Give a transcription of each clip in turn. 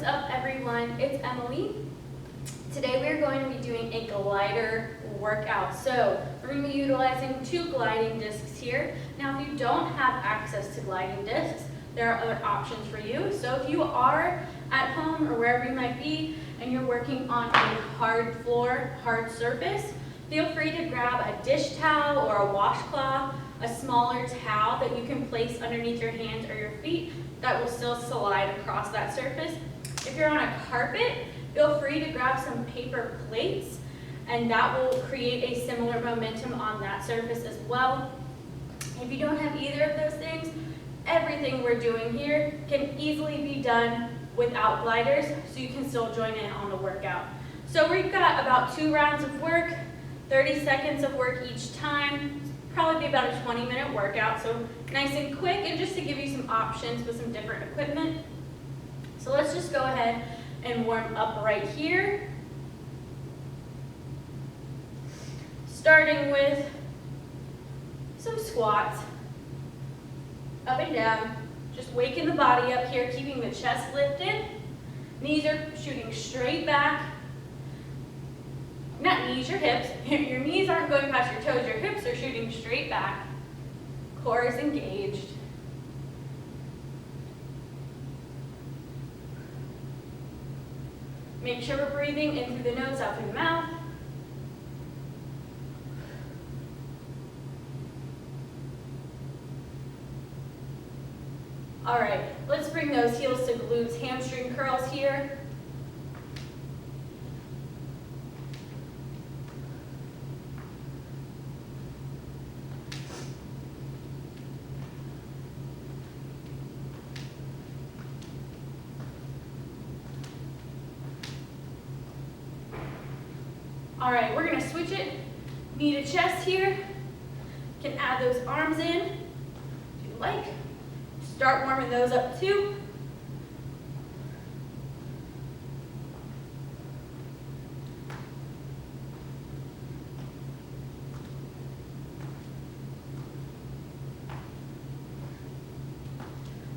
What's up, everyone? It's Emily. Today we are going to be doing a glider workout. So we're going to be utilizing 2 gliding discs here. Now, if you don't have access to gliding discs, there are other options for you. So if you are at home or wherever you might be and you're working on a hard floor, hard surface, feel free to grab a dish towel or a washcloth, a smaller towel that you can place underneath your hands or your feet that will still slide across that surface. If you're on a carpet, feel free to grab some paper plates, and that will create a similar momentum on that surface as well. If you don't have either of those things, everything we're doing here can easily be done without gliders, so you can still join in on the workout. So we've got about 2 rounds of work, 30 seconds of work each time. Probably be about a 20-minute workout, so nice and quick, and just to give you some options with some different equipment. So let's just go ahead and warm up right here. Starting with some squats, up and down, just waking the body up here, keeping the chest lifted. Knees are shooting straight back. Not knees, your hips. Your knees aren't going past your toes, your hips are shooting straight back. Core is engaged. Make sure we're breathing in through the nose, out through the mouth. All right, let's bring those heels to glutes, hamstring curls here. All right, we're gonna switch it, knee to chest here. Can add those arms in if you like. Start warming those up too.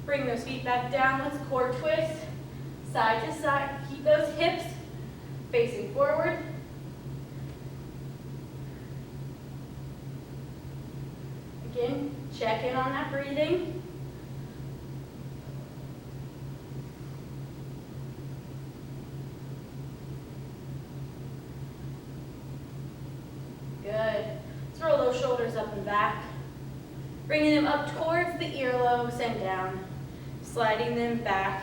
Bring those feet back down, let's core twist, side to side. Keep those hips facing forward. Again, check in on that breathing. Good. Let's roll those shoulders up and back. Bringing them up towards the earlobes and down. Sliding them back.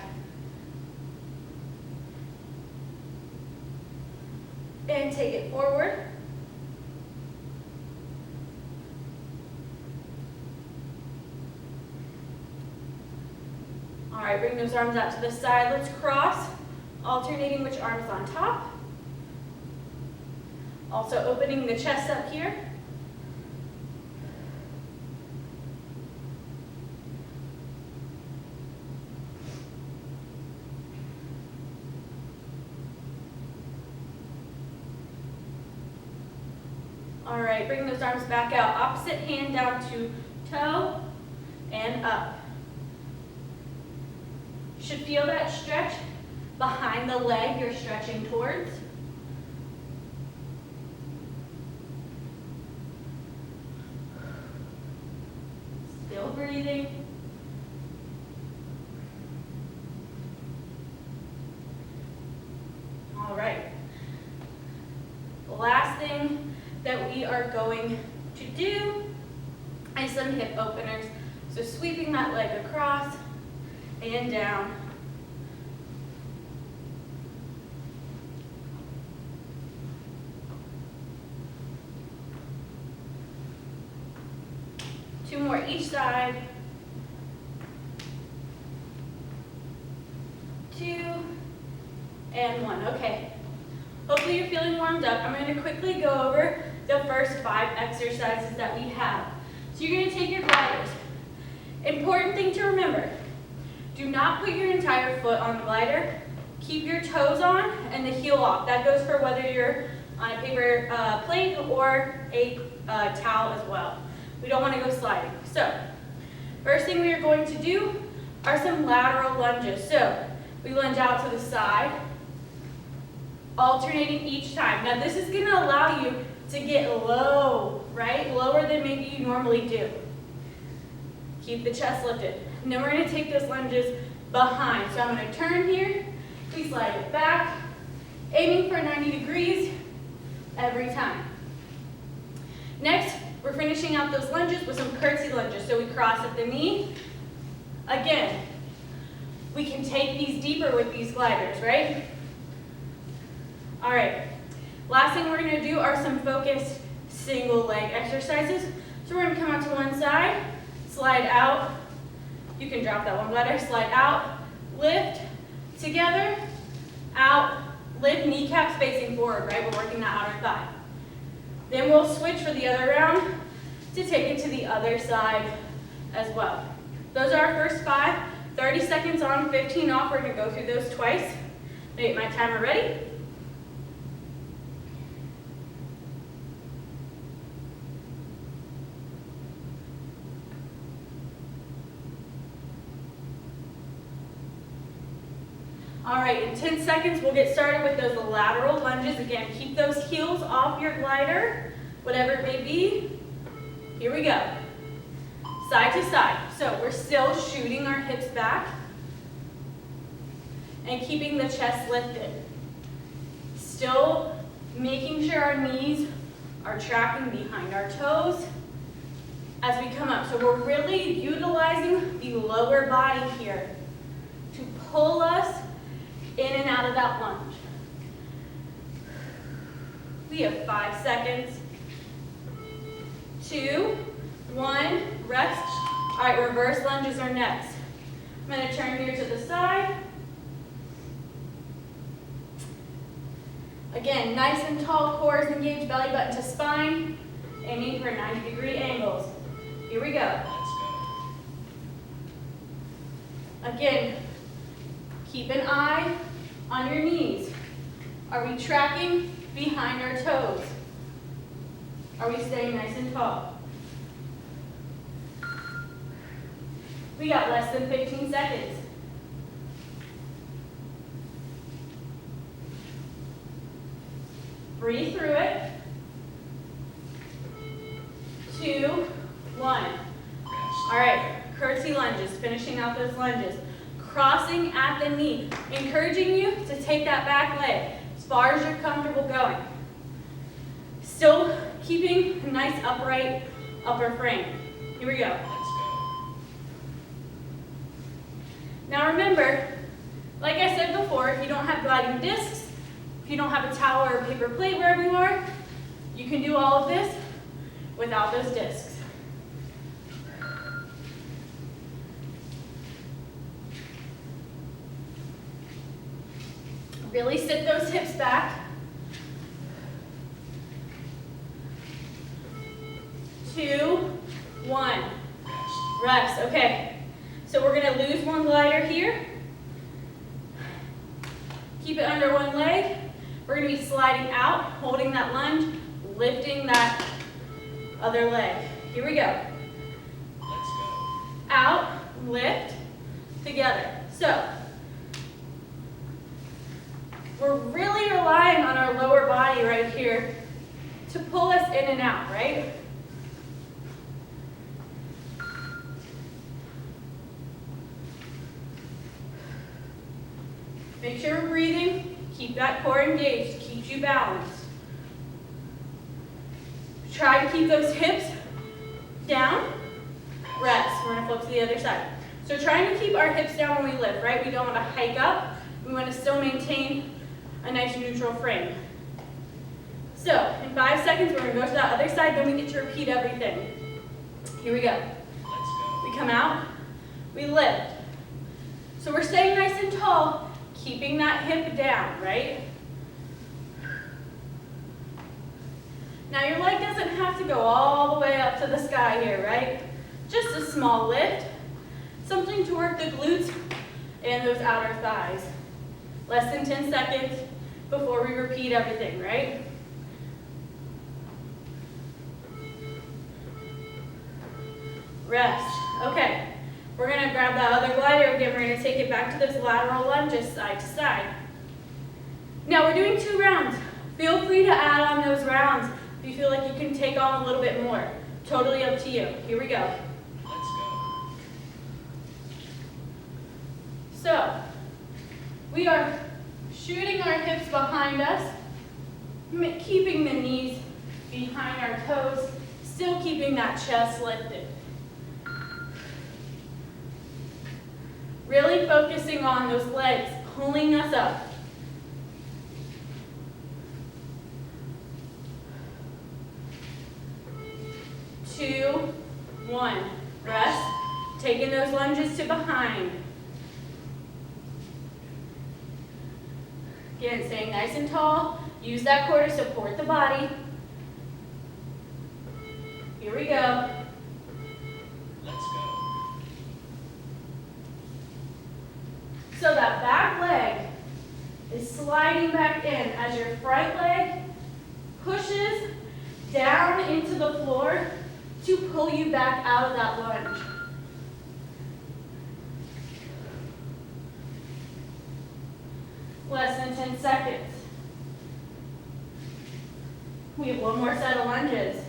And take it forward. All right, bring those arms out to the side. Let's cross, alternating which arm's on top. Also opening the chest up here. All right, bring those arms back out. Opposite hand down to toe and up. You should feel that stretch behind the leg you're stretching towards. Still breathing. All right. The last thing that we are going to do is some hip openers. So sweeping that leg across and down. Two more each side. 2 and 1. Okay. Hopefully you're feeling warmed up. I'm going to quickly go over the first 5 exercises that we have. So you're going to take your gliders. Important thing to remember, do not put your entire foot on the glider. Keep your toes on and the heel off. That goes for whether you're on a paper plate or a towel as well. We don't want to go sliding. So, first thing we are going to do are some lateral lunges. So, We lunge out to the side, alternating each time. Now this is going to allow you to get low, right? Lower than maybe you normally do. Keep the chest lifted. And then we're going to take those lunges behind. So I'm going to turn here, we slide it back, aiming for 90 degrees every time. Next, we're finishing out those lunges with some curtsy lunges. So we cross at the knee. Again, we can take these deeper with these gliders, right? All right, last thing we're going to do are some focused single leg exercises. So we're going to come out to one side, slide out. You can drop that one glider, slide out, lift, together, out, lift, kneecaps facing forward, right? We're working that outer thigh. Then we'll switch for the other round to take it to the other side as well. Those are our first 5, 30 seconds on, 15 off. We're going to go through those twice. Get my timer ready. All right, in 10 seconds, we'll get started with those lateral lunges. Again, keep those heels off your glider, whatever it may be. Here we go. Side to side. So we're still shooting our hips back and keeping the chest lifted. Still making sure our knees are tracking behind our toes as we come up. So we're really utilizing the lower body here to pull us in and out of that lunge. We have 5 seconds. 2, 1, rest. All right, reverse lunges are next. I'm going to turn here to the side. Again, nice and tall, core is engaged, belly button to spine, aiming for 90-degree angles. Here we go. Again, keep an eye on your knees. Are we tracking behind our toes? Are we staying nice and tall? We got less than 15 seconds. Breathe through it. 2, 1. All right, curtsy lunges, finishing out those lunges. Crossing at the knee, encouraging you to take that back leg as far as you're comfortable going. Still keeping a nice upright upper frame. Here we go. Now remember, like I said before, if you don't have gliding discs, if you don't have a towel or a paper plate wherever you are, you can do all of this without those discs. Really sit those hips back. 2, 1. Rest. Okay. So we're going to lose one glider here. Keep it under one leg. We're going to be sliding out, holding that lunge, lifting that other leg. Here we go. Let's go. Out, lift, together. So we're really relying on our lower body right here to pull us in and out, right? Make sure we're breathing. Keep that core engaged. Keeps you balanced. Try to keep those hips down. Rest. We're going to flip to the other side. So trying to keep our hips down when we lift, right? We don't want to hike up. We want to still maintain a nice neutral frame. So in 5 seconds, we're going to go to that other side, then we get to repeat everything. Here we go. Let's go. We come out, we lift. So we're staying nice and tall, keeping that hip down, right? Now your leg doesn't have to go all the way up to the sky here, right? Just a small lift, something to work the glutes and those outer thighs. Less than 10 seconds before we repeat everything, right? Rest. Okay, We're gonna grab that other glider again. We're gonna take it back to those lateral lunges side to side. Now we're doing 2 rounds. Feel free to add on those rounds if you feel like you can take on a little bit more. Totally up to you. Here we go. Let's go. So, we are shooting our hips behind us, keeping the knees behind our toes, still keeping that chest lifted. Really focusing on those legs, pulling us up. Two, 1. Rest. Taking those lunges to behind. Again, staying nice and tall. Use that core to support the body. Here we go. Let's go. So that back leg is sliding back in as your front leg pushes down into the floor to pull you back out of that lunge. Less than 10 seconds. We have 1 more set of lunges.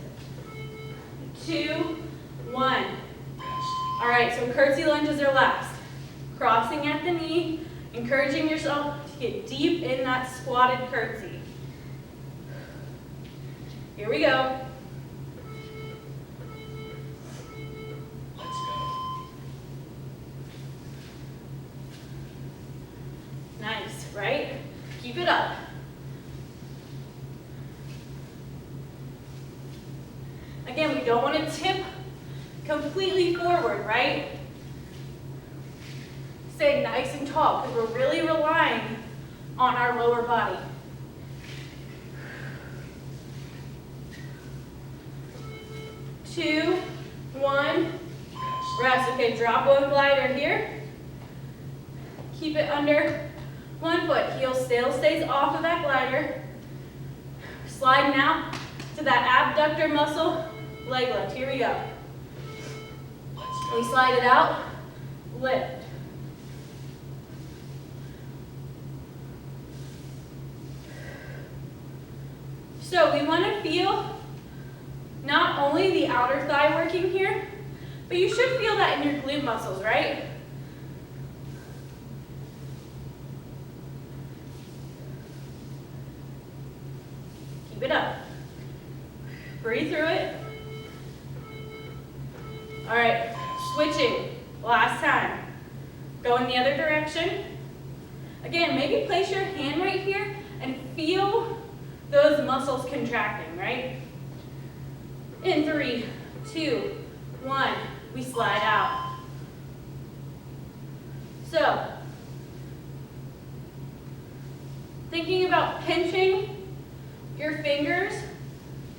2, 1. Rest. All right, so curtsy lunges are last. Crossing at the knee, encouraging yourself to get deep in that squatted curtsy. Here we go. Let's go. Nice, right? Keep it up. Again, we don't want to tip completely forward, right? Stay nice and tall because we're really relying on our lower body. Two, 1, rest. Okay, drop 1 glider here. Keep it under 1 foot. Heel still stays off of that glider. Sliding out to that abductor muscle, leg lift. Here we go. Let's go. We slide it out, lift. So we want to feel not only the outer thigh working here, but you should feel that in your glute muscles, right? Keep it up. Breathe through it. All right, switching. Last time. Go in the other direction. Again, maybe place your hand right here and feel those muscles contracting, right? In 3, 2, 1, we slide out. So, thinking about pinching your fingers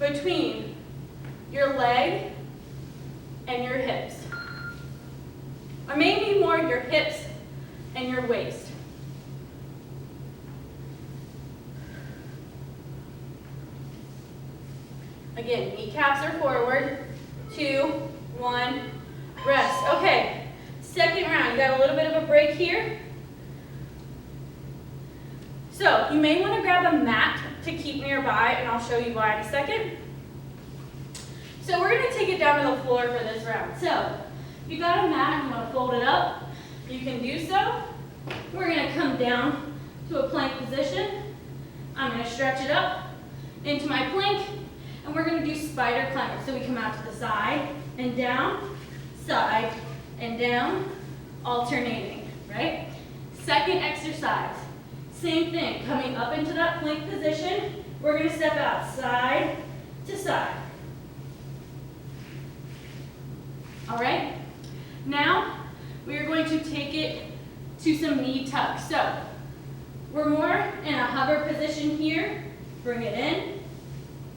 between your leg and your hips. Or maybe more your hips and your waist. Again, kneecaps are forward. 2, 1, rest. Okay, second round. You got a little bit of a break here. So you may want to grab a mat to keep nearby, and I'll show you why in a second. So we're going to take it down to the floor for this round. So if you got a mat and you want to fold it up, you can do so. We're going to come down to a plank position. I'm going to stretch it up into my plank. And we're going to do spider climber. So we come out to the side and down, alternating, right? Second exercise, same thing, coming up into that plank position. We're going to step out side to side. All right? Now, we are going to take it to some knee tucks. So, we're more in a hover position here. Bring it in.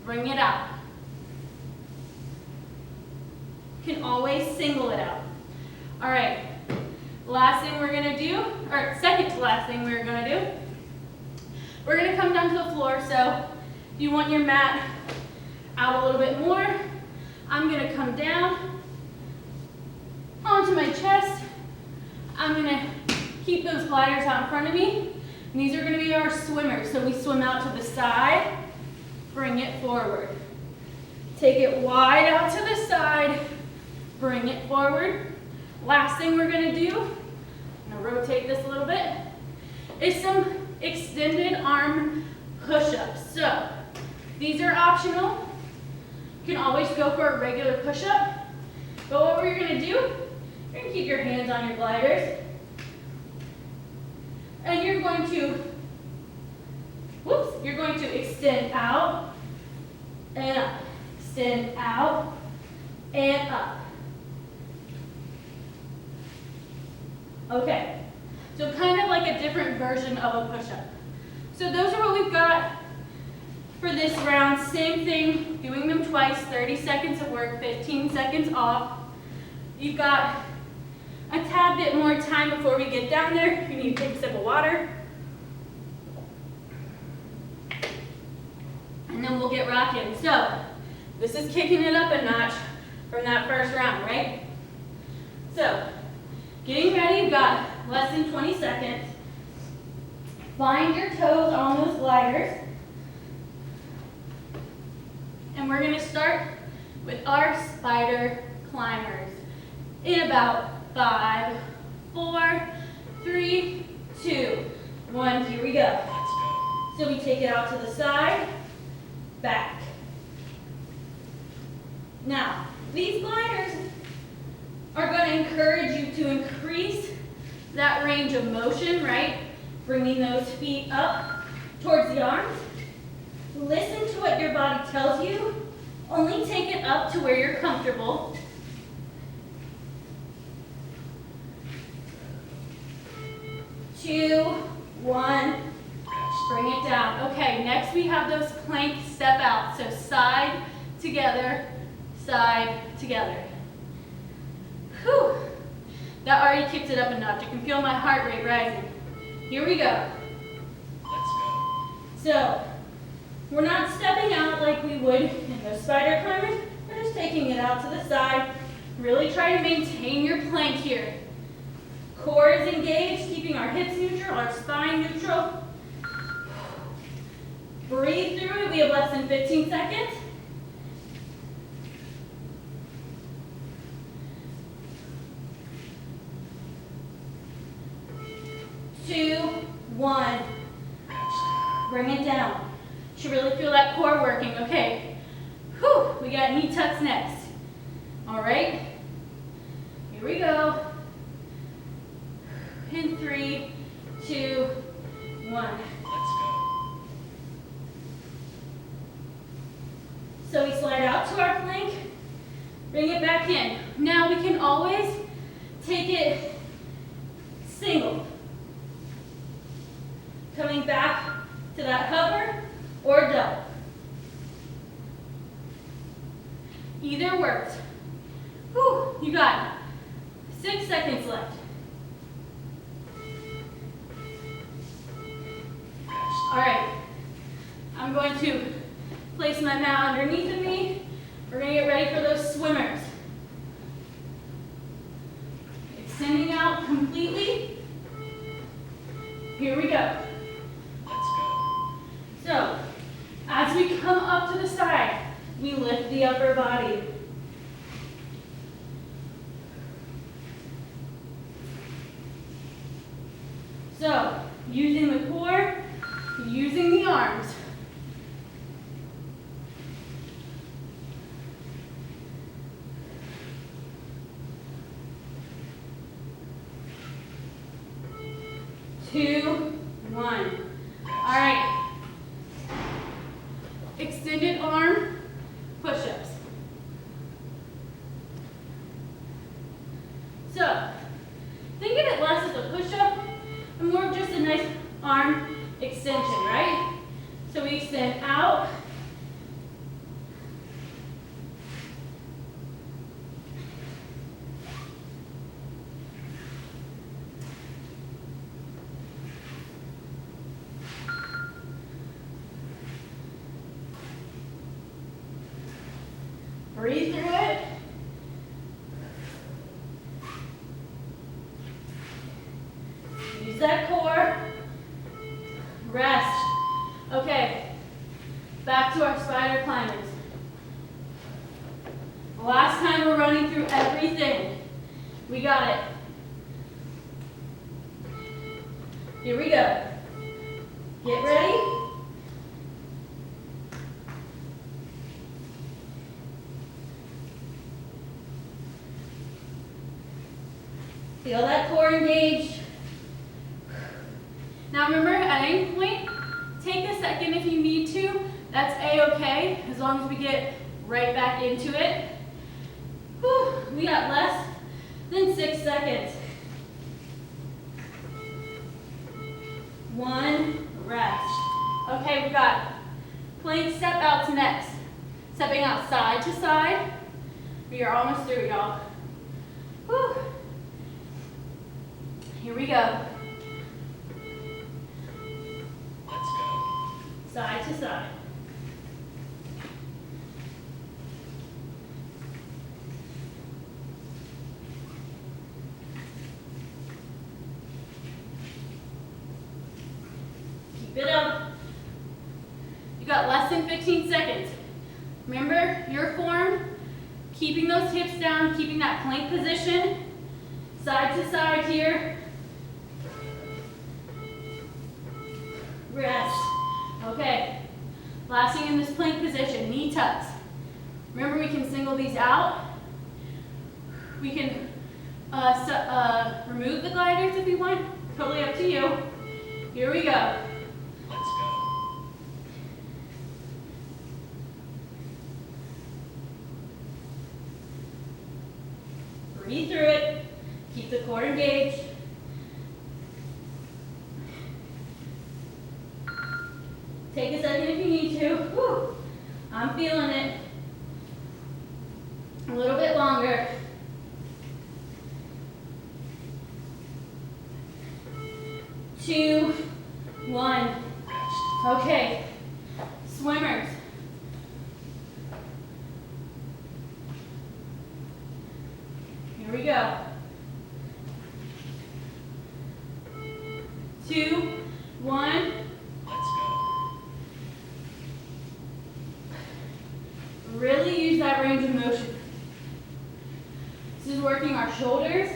Bring it out. You can always single it out. All right, last thing we're gonna do, or second to last thing we're gonna do, we're gonna come down to the floor. So if you want your mat out a little bit more, I'm gonna come down onto my chest I'm gonna keep those gliders out in front of me. And these are gonna be our swimmers. So we swim out to the side, bring it forward. Take it wide out to the side, bring it forward. Last thing we're gonna do, I'm gonna rotate this a little bit, is some extended arm push-ups. So these are optional. You can always go for a regular push-up. But what we're gonna do, you're gonna keep your hands on your gliders. And you're going to extend out and up. Extend out and up. Okay, so kind of like a different version of a push-up. So those are what we've got for this round. Same thing, doing them twice, 30 seconds of work, 15 seconds off. You've got a tad bit more time before we get down there. You need to take a sip of water. And then we'll get rocking. So, this is kicking it up a notch from that first round, right? So, getting ready, you've got less than 20 seconds. Find your toes on those gliders. And we're gonna start with our spider climbers in about 5, 4, 3, 2, 1, here we go. Let's go. So we take it out to the side, back. Now, these gliders are going to encourage you to increase that range of motion, right? Bringing those feet up towards the arms. Listen to what your body tells you. Only take it up to where you're comfortable. Two, one, bring it down. Okay, next we have those plank step out. So side together, side together. Whew. That already kicked it up a notch. I can feel my heart rate rising. Here we go. Let's go. So, we're not stepping out like we would in those spider climbers. We're just taking it out to the side. Really try to maintain your plank here. Core is engaged, keeping our hips neutral, our spine neutral. Breathe through it. We have less than 15 seconds. Two, one. Bring it down. Should really feel that core working. Okay. Whew. We got knee tucks next. All right. Here we go. In 3, 2, 1. Let's go. So we slide out to our plank, bring it back in. Now we can always take it single. Coming back to that hover or double. Either works. Whew, you got 6 seconds left. All right, I'm going to place my mat underneath of me. We're going to get ready for those swimmers. Extending out completely. Here we go. Let's go. So, as we come up to the side, we lift the upper body. So, using the core, using the arms. Two, one. All right. Extended arm push-ups. So, think of it less as a push-up and more of just a nice arm extension, right? So we extend out. Breathe through it. Okay, back to our spider climbers. Last time we're running through everything. We got it. Here we go. Get ready. Feel that core engaged. Now remember, at any point, take a second if you need to. That's A-okay, as long as we get right back into it. Whew, we got less than 6 seconds. 1, rest. Okay, we got plank step outs next. Stepping out side to side. We are almost through, y'all. Whew. Here we go. Let's go. Side to side. Keep it up. You got less than 15 seconds. Remember your form, keeping those hips down, keeping that plank position. Side to side here. Rest. Okay. Last thing in this plank position, knee tucks. Remember, we can single these out. We can remove the gliders if we want. Totally up to you. Here we go. Let's go. Breathe through it. Keep the core engaged. Take a second if you need to. Whew. I'm feeling it. A little bit longer. 2, 1. Rest. Okay. Swimmers. Here we go. 2, 1. Let's go. Really use that range of motion. This is working our shoulders.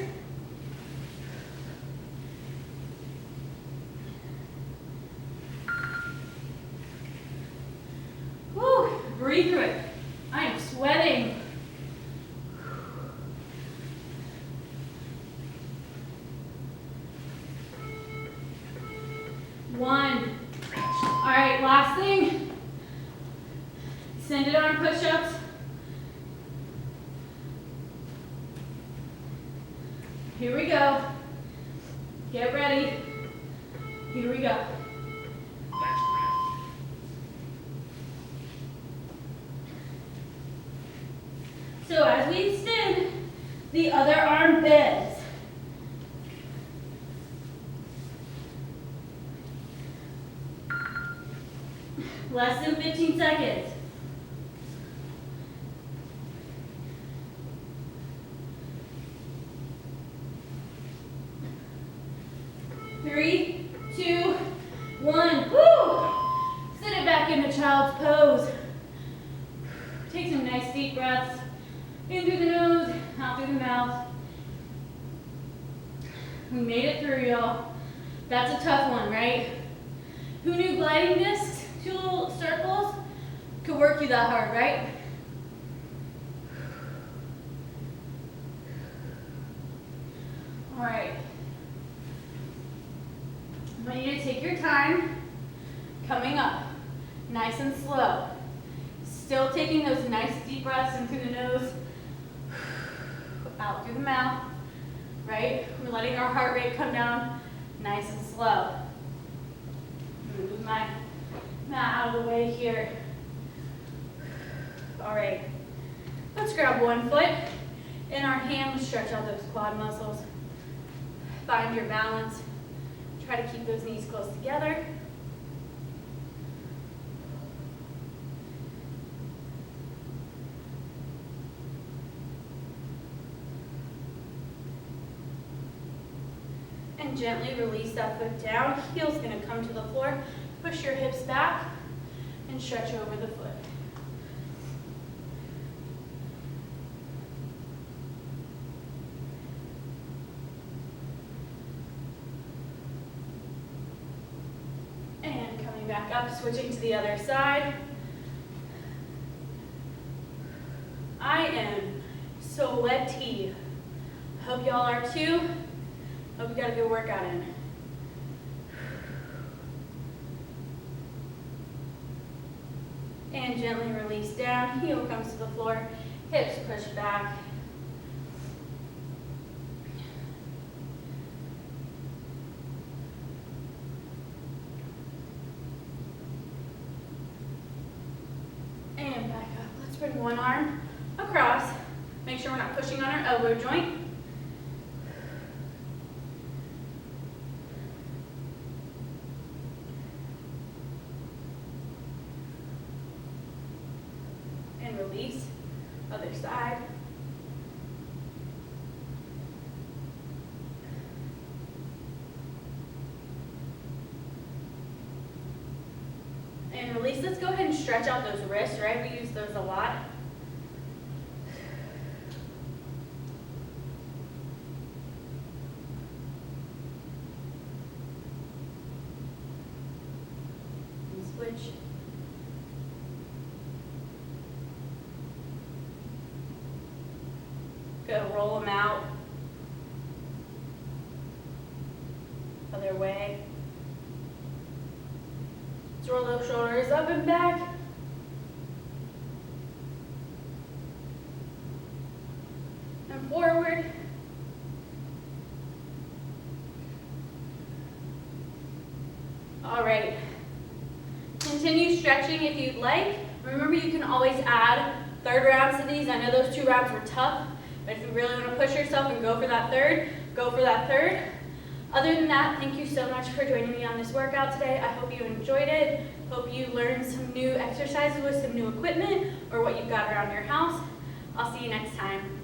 Whew, breathe through it. I am sweating. One. Rest. All right, last thing. Extended arm push-ups. Here we go. Get ready. Here we go. Last round. So as we extend, the other arm bends. Less than 15 seconds. Three, 2, 1. Woo! Sit it back into child's pose. Take some nice deep breaths. In through the nose, out through the mouth. We made it through, y'all. That's a tough one, right? Who knew gliding discs, 2 little circles, could work you that hard, right? All right. I want you to take your time coming up, nice and slow. Still taking those nice deep breaths in through the nose, out through the mouth, right? We're letting our heart rate come down nice and slow. I'm gonna move my mat out of the way here. All right, let's grab one foot. In our hand, stretch out those quad muscles. Find your balance. Try to keep those knees close together. And gently release that foot down. Heel's gonna come to the floor. Push your hips back and stretch over the foot. And coming back up, switching to the other side. I am sweaty. Hope y'all are too. Hope you got a good workout in. And gently release down, heel comes to the floor, hips push back. And back up. Let's bring one arm across. Make sure we're not pushing on our elbow joint. And release. Other side. And release. Let's go ahead and stretch out those wrists, right? We use those a lot. And switch. Go roll them out. Other way. Let's roll those shoulders up and back. And forward. All right. Continue stretching if you'd like. Remember, you can always add third rounds to these. I know those 2 rounds were tough, but if you really want to push yourself and go for that third, go for that third. Other than that, thank you so much for joining me on this workout today. I hope you enjoyed it. Hope you learned some new exercises with some new equipment or what you've got around your house. I'll see you next time.